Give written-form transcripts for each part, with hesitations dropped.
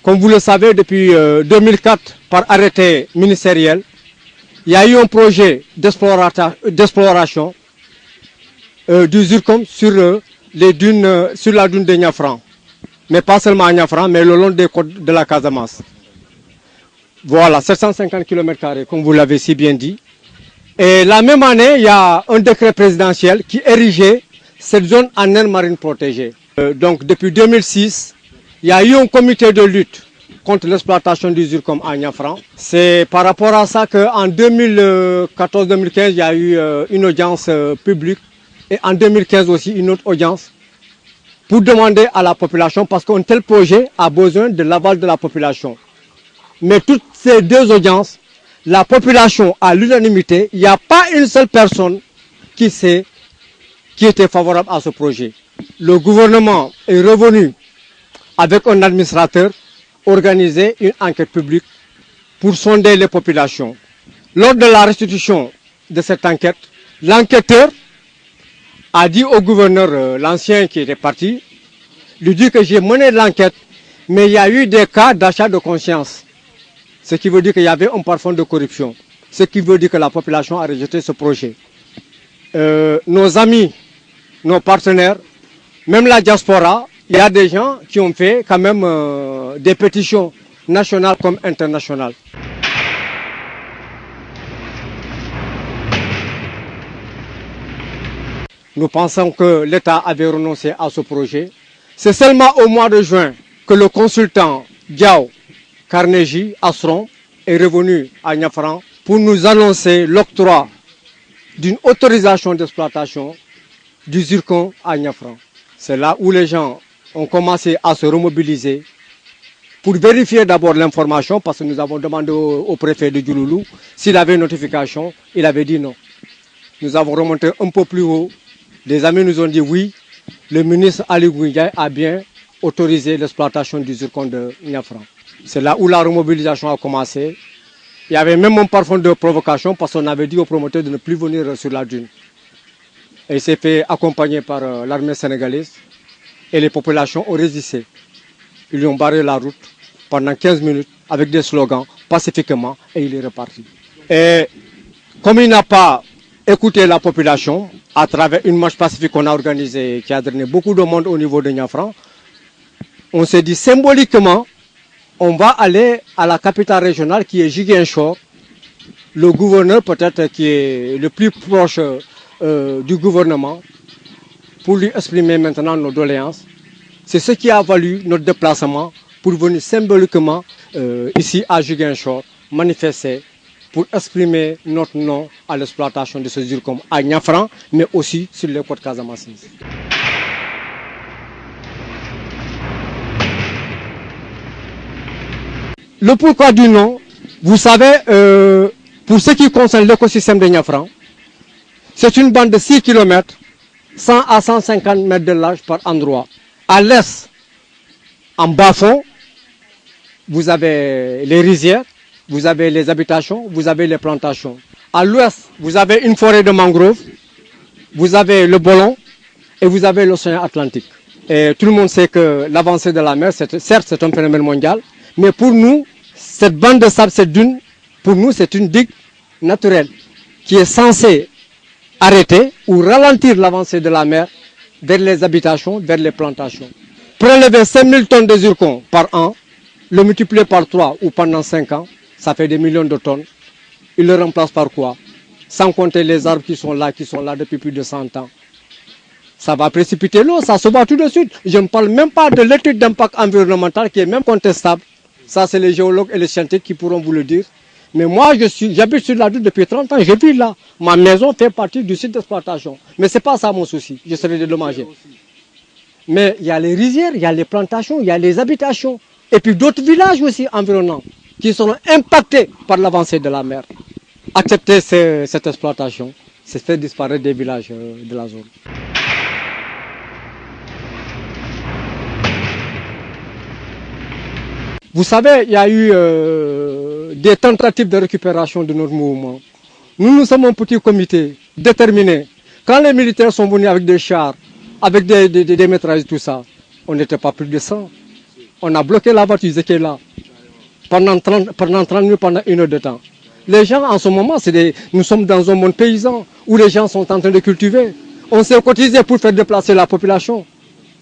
Comme vous le savez, depuis 2004, par arrêté ministériel, il y a eu un projet d'exploration du zircon sur les dunes, sur la dune de Niafran. Mais pas seulement à Niafran, mais le long des côtes de la Casamance. Voilà, 750 km², comme vous l'avez si bien dit. Et la même année, il y a un décret présidentiel qui érigeait cette zone en aire marine protégée. Donc depuis 2006, il y a eu un comité de lutte contre l'exploitation du zircon à Niafran. C'est par rapport à ça qu'en 2014-2015, il y a eu une audience publique et en 2015 aussi une autre audience pour demander à la population, parce qu'un tel projet a besoin de l'aval de la population. Mais toutes ces deux audiences, la population à l'unanimité, il n'y a pas une seule personne qui était favorable à ce projet. Le gouvernement est revenu avec un administrateur organiser une enquête publique pour sonder les populations. Lors de la restitution de cette enquête, l'enquêteur a dit au gouverneur, l'ancien qui était parti, lui dit que j'ai mené l'enquête, mais il y a eu des cas d'achat de conscience. Ce qui veut dire qu'il y avait un parfum de corruption. Ce qui veut dire que la population a rejeté ce projet. Nos amis, nos partenaires, même la diaspora, il y a des gens qui ont fait quand même des pétitions nationales comme internationales. Nous pensons que l'État avait renoncé à ce projet. C'est seulement au mois de juin que le consultant Diao Carnegie Asron est revenu à Niafran pour nous annoncer l'octroi d'une autorisation d'exploitation du zircon à Niafran. C'est là où les gens ont commencé à se remobiliser pour vérifier d'abord l'information, parce que nous avons demandé au préfet de Diouloulou s'il avait une notification. Il avait dit non. Nous avons remonté un peu plus haut. Des amis nous ont dit oui, le ministre Ali Ngouille a bien autorisé l'exploitation du zircon de Niafran. C'est là où la remobilisation a commencé. Il y avait même un parfum de provocation parce qu'on avait dit aux promoteurs de ne plus venir sur la dune. Et il s'est fait accompagner par l'armée sénégalaise et les populations ont résisté. Ils lui ont barré la route pendant 15 minutes avec des slogans pacifiquement et il est reparti. Et comme il n'a pas écouté la population à travers une marche pacifique qu'on a organisée qui a drainé beaucoup de monde au niveau de Niafran, on s'est dit symboliquement, on va aller à la capitale régionale qui est Ziguinchor. Le gouverneur peut-être qui est le plus proche du gouvernement pour lui exprimer maintenant nos doléances. C'est ce qui a valu notre déplacement pour venir symboliquement ici à Ziguinchor manifester pour exprimer notre non à l'exploitation de ce zircon à Niafran, mais aussi sur les côtes casamassines. Le pourquoi du non, vous savez, pour ce qui concerne l'écosystème de Niafran, c'est une bande de 6 km, 100 à 150 mètres de large par endroit. À l'est, en bas-fond, vous avez les rizières, vous avez les habitations, vous avez les plantations. À l'ouest, vous avez une forêt de mangroves, vous avez le Bolon et vous avez l'océan Atlantique. Et tout le monde sait que l'avancée de la mer, certes, c'est un phénomène mondial, mais pour nous, cette bande de sable, cette dune, pour nous, c'est une digue naturelle qui est censée arrêter ou ralentir l'avancée de la mer vers les habitations, vers les plantations. Prélever 5000 tonnes de zircon par an, le multiplier par 3 ou pendant 5 ans, ça fait des millions de tonnes. Il le remplace par quoi? Sans compter les arbres qui sont là depuis plus de 100 ans. Ça va précipiter l'eau, ça se voit tout de suite. Je ne parle même pas de l'étude d'impact environnemental qui est même contestable. Ça, c'est les géologues et les scientifiques qui pourront vous le dire. Mais moi, j'habite sur la dune depuis 30 ans, je vis là. Ma maison fait partie du site d'exploitation. Mais ce n'est pas ça mon souci, je serais dédommagé. Mais il y a les rizières, il y a les plantations, il y a les habitations. Et puis d'autres villages aussi environnants qui seront impactés par l'avancée de la mer. Accepter cette exploitation, c'est faire disparaître des villages de la zone. Vous savez, il y a eu des tentatives de récupération de notre mouvement. Nous sommes un petit comité déterminé. Quand les militaires sont venus avec des chars, avec des métrailles, tout ça, on n'était pas plus de 100. On a bloqué la voiture, ils étaient là. Pendant 30 minutes, pendant 1 heure de temps. Les gens, en ce moment, nous sommes dans un monde paysan où les gens sont en train de cultiver. On s'est cotisé pour faire déplacer la population.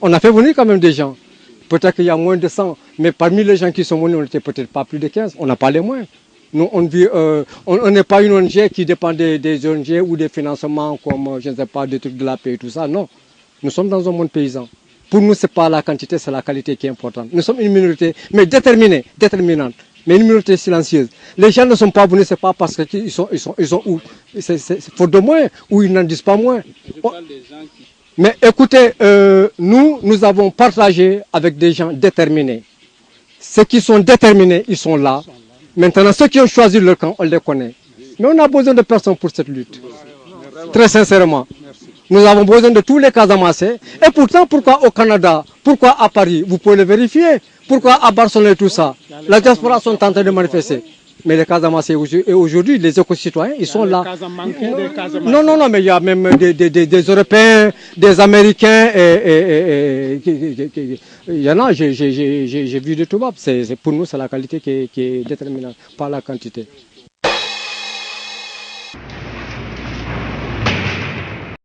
On a fait venir quand même des gens. Peut-être qu'il y a moins de 100, mais parmi les gens qui sont venus, on n'était peut-être pas plus de 15. On n'a pas les moins. Nous, on n'est pas une ONG qui dépend des ONG ou des financements comme, je ne sais pas, des trucs de la paix et tout ça. Non. Nous sommes dans un monde paysan. Pour nous, ce n'est pas la quantité, c'est la qualité qui est importante. Nous sommes une minorité, mais déterminée, déterminante, mais une minorité silencieuse. Les gens ne sont pas venus, ce n'est pas parce qu'ils sont où. C'est faute de moins, ou ils n'en disent pas moins. Mais écoutez, nous avons partagé avec des gens déterminés. Ceux qui sont déterminés, ils sont là. Maintenant, ceux qui ont choisi leur camp, on les connaît. Mais on a besoin de personne pour cette lutte. Très sincèrement. Nous avons besoin de tous les Casamassés. Et pourtant, pourquoi au Canada? Pourquoi à Paris? Vous pouvez le vérifier. Pourquoi à Barcelone et tout ça? La diaspora sont en train de manifester. Mais les Casamassés, aujourd'hui, les éco-citoyens, ils sont là. Non, mais il y a même des Européens, des Américains, il y en a, j'ai vu de tout bas. Pour nous, c'est la qualité qui est déterminante, pas la quantité.